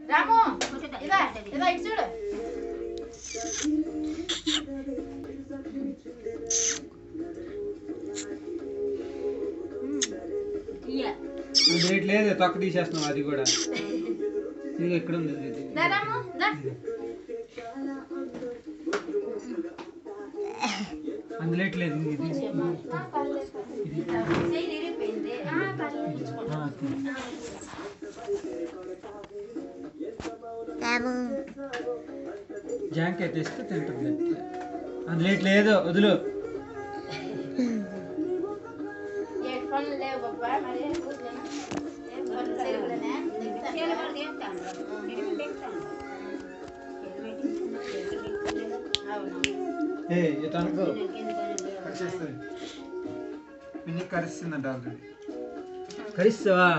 రాము ఇదా ఇదా ఇటు చూడు. రేట్ లేదు తక్కువ తీసేస్తున్నాం అది కూడా ఇది ఎక్కడ ఉంది అందులో లేదు జాంకాయ తెస్తే తింటుంది అందులో లేదు వదులు కరిస్తుందంట ఆల్రెడీ కరిస్తావా